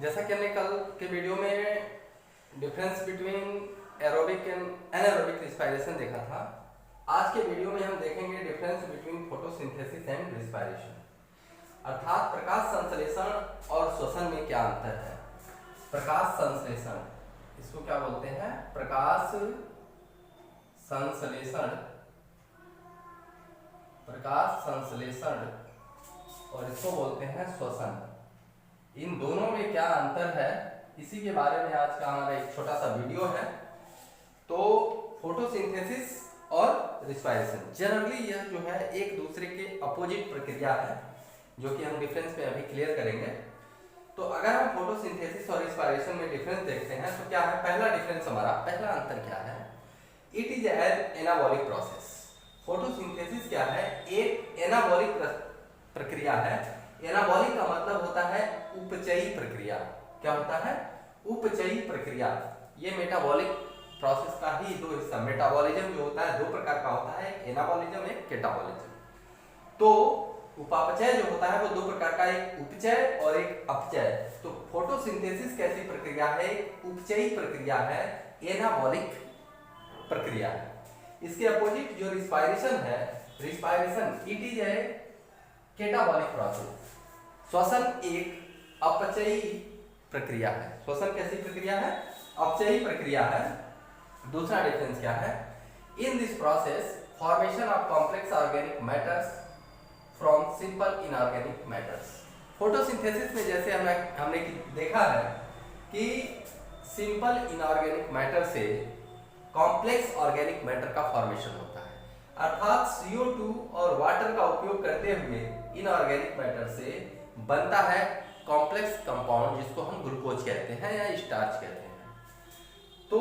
जैसा कि हमने कल के वीडियो में difference between aerobic and anaerobic respiration देखा था, आज के वीडियो में हम देखेंगे difference between photosynthesis and respiration, अर्थात प्रकाश संश्लेषण और श्वसन में क्या अंतर है। प्रकाश संश्लेषण, इसको क्या बोलते हैं? प्रकाश संश्लेषण, प्रकाश संश्लेषण, और इसको बोलते हैं श्वसन। इन दोनों में क्या अंतर है, इसी के बारे में आज का हमारा एक छोटा सा वीडियो है। तो फोटोसिंथेसिस और रिस्पायरेशन जनरली यह जो है एक दूसरे के अपोजिट प्रक्रिया है, जो कि हम डिफरेंस में अभी क्लियर करेंगे। तो अगर हम फोटोसिंथेसिस और रिस्पायरेशन में डिफरेंस देखते हैं तो क्या है? पहला डिफरेंस, हमारा पहला अंतर क्या है? It is an anabolic process. Photosynthesis क्या है? एक एनाबॉलिक प्रक्रिया है। एनाबॉलिक का मतलब होता है उपचयी प्रक्रिया। क्या होता है? उपचयी प्रक्रिया। ये मेटाबॉलिक प्रोसेस का ही दो हिस्सा, मेटाबॉलिज्म जो होता है दो प्रकार का होता है, एक एनाबॉलिज्म, एक कैटाबॉलिज्म। तो उपापचय जो होता है वो दो प्रकार का, एक उपचय और एक अपचय। तो फोटोसिंथेसिस कैसी प्रक्रिया है? एक उपचयी प्रक्रिया है, एनाबॉलिक प्रक्रिया है। इसके अपोजिट जो रिस्पायरेशन है, respiration it is a catabolic process. श्वसन एक अपचयी प्रक्रिया है। श्वसन कैसी प्रक्रिया है? अपचयी प्रक्रिया है। दूसरा डिफरेंस क्या है? In this process formation of complex organic matters from simple inorganic matters. Photosynthesis में जैसे हमने देखा है कि सिंपल इनऑर्गेनिक मैटर से कॉम्प्लेक्स ऑर्गेनिक मैटर का फॉर्मेशन होता है, अर्थात CO2 और वाटर का उपयोग करते हुए इनऑर्गेनिक मैटर से बनता है कॉम्प्लेक्स कंपाउंड, जिसको हम ग्लूकोज कहते हैं या स्टार्च कहते हैं। तो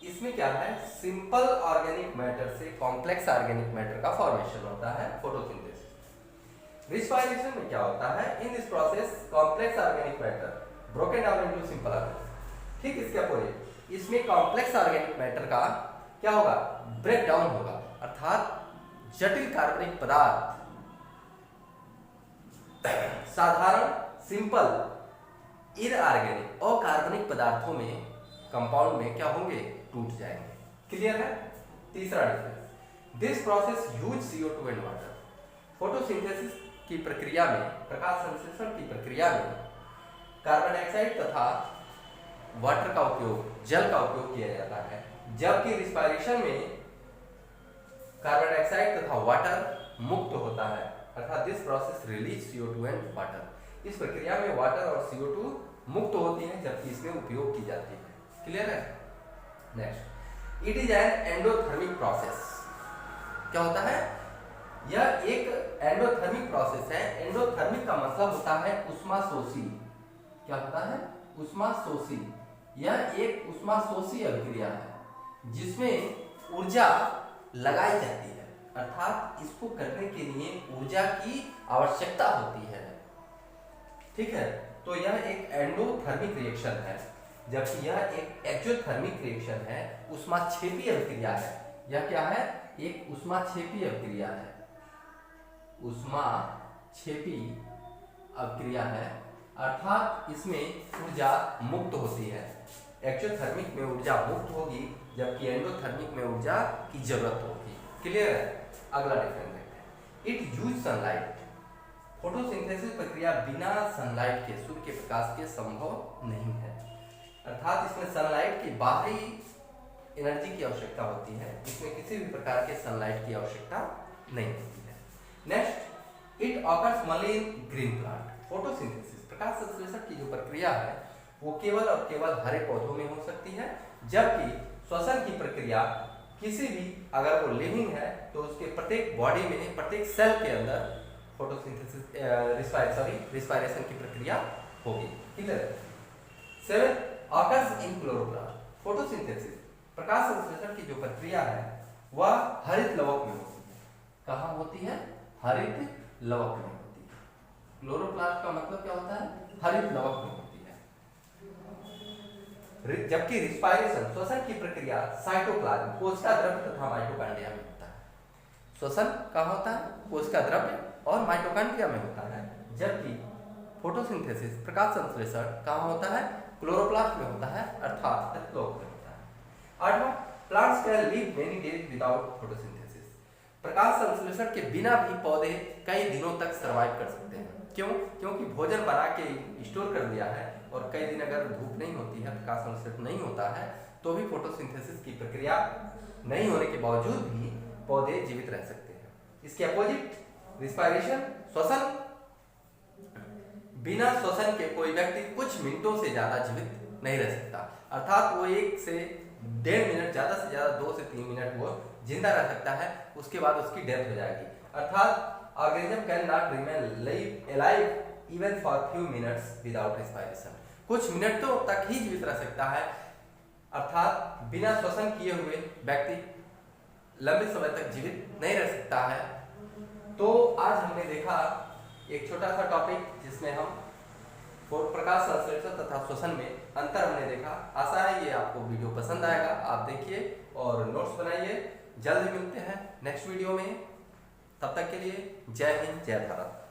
इसमें क्या है? सिंपल ऑर्गेनिक मैटर से कॉम्प्लेक्स ऑर्गेनिक मैटर का फॉर्मेशन होता है फोटोसिंथेसिस। रिस्पायरेशन में क्या होता है? In this process complex organic matter broken down into simple organic. ठीक, इसके अपोजिट इसमें कॉम्प्लेक्स ऑर्गेनिक मैटर का क्या होगा? ब्रेक डाउन होगा, अर्थात जटिल कार्बनिक पदार्थ साधारण सिंपल इनऑर्गेनिक अकार्बनिक पदार्थों में, कंपाउंड में क्या होंगे? टूट जाएंगे। क्लियर है? तीसरा difference, this process use CO2 and water. Photosynthesis की प्रक्रिया में, प्रकाश संश्लेषण की प्रक्रिया में कार्बन डाइऑक्साइड तथा वाटर का उपयोग, जल का उपयोग किया जाता है, जबकि रिस्पायरेशन में कार्बन डाइऑक्साइड तथा वाटर मुक्त होता है, अर्थात this process release CO2 and water. इस प्रक्रिया में वाटर और CO2 मुक्त होती है, जबकि इसमें उपयोग की जाती है। क्लियर है? Next, it is an endothermic process. क्या होता है? यह एक एंडोथर्मिक प्रोसेस है। एंडोथर्मिक का मतलब होता है उष्माशोषी। क्या होता है? उष्माशोषी। यह एक उष्माशोषी अभिक्रिया है जिसमें ऊर्जा लगाई जाती है, अर्थात इसको करने के लिए ऊर्जा की आवश्यकता होती है। ठीक है? तो यह एक एंडोथर्मिक रिएक्शन है, जबकि यह एक एक्सोथर्मिक रिएक्शन है, उष्माक्षेपी अभिक्रिया है। यह क्या है? एक उष्माक्षेपी अभिक्रिया है, उष्माक्षेपी अभिक्रिया है, अर्थात इसमें ऊर्जा मुक्त होती है। एक्सोथर्मिक में ऊर्जा मुक्त होगी, जबकि एंडोथर्मिक में ऊर्जा की जरूरत होगी। क्लियर है? अगला डिफरेंस देखते हैं। It use sunlight. फोटोसिंथेसिस प्रक्रिया बिना सनलाइट के, सूर्य के प्रकाश के संभव नहीं है, अर्थात इसमें सनलाइट की बाहरी एनर्जी की आवश्यकता होती है, इसमें किसी भी प्रकार के सनलाइट की आवश्यकता नहीं होती है। Next, it occurs only in green plant. Photosynthesis, प्रकाश संश्लेषण की जो प्रक्रिया है वो केवल और केवल हरे पौधों में हो सकती है, जबकि श्वसन की प्रक्रिया किसी भी, अगर वो लिविंग है तो उसके प्रत्येक बॉडी में, प्रत्येक सेल के अंदर फोटोसिंथेसिस रिस्पायरेशन की प्रक्रिया होगी। क्लियर है? 7, ऑकर्स इन क्लोरोप्लास्ट। फोटोसिंथेसिस, प्रकाश संश्लेषण की जो प्रक्रिया है वह हरित लवक में होती है। कहाँ होती है? हरित लवक में होती है। क्लोरोप्लास्ट का मतलब क्या होता है? हरित लवक में होती है। जबकि रिस्पायरेशन, श्वसन की प्रक्रिया साइटोप्लाज्म, कोशिका द्रव्य तथा माइटोकॉन्ड्रिया में होता है। श्वसन कहाँ होता है? कोशिका द्रव्य और माइटोकॉन्ड्रिया में होता है, जबकि फोटोसिंथेसिस प्रकाश संश्लेषण कहाँ होता है? क्लोरोप्लास्ट में होता है, अर्थात लोक में होता है। आठवां, plants can live many days without photosynthesis. प्रकाश संश्लेषण के बिना भी पौधे कई दिनों तक सरवाइव कर सकते हैं। क्यों? क्योंकि भोजन बना के स्टोर कर दिया है और कई दिन अगर धूप नहीं होती है, प्रकाश संश्लेषण नहीं होता है, तो भी फोटोसिंथेसिस की प्रक्रिया नहीं होने के बावजूद भी पौधे जीवित रह सकते हैं। इसके अपोजिट रिस्पायरेशन, श्वसन। बिना श्वसन के कोई व्यक्ति कुछ मिनटों से ज्यादा जीवित नहीं रह सकता, अर्थात वो 1 से 1.5 मिनट, ज्यादा से ज्यादा 2 से 3 मिनट वो जिंदा रह सकता है, उसके बाद उसकी डेथ हो जाएगी। अर्थात organism can not remain alive even for few minutes without respiration. कुछ मिनटों तक ही जीवित रह सकता है, अर्थात बिना श्वसन किए हुए व्यक्ति लंबे समय तक जीवित नहीं रह सकता है। तो आज हमने देखा एक छोटा सा टॉपिक जिसमें हम प्रकाश संश्लेषण तथा श्वसन में अंतर हमने देखा। आशा है ये आपको वीडियो पसंद आएगा, आप देखिए और नोट्स बनाइए। जल्द ही मिलते हैं नेक्स्ट वीडियो में, तब तक के लिए जय हिंद, जय भारत।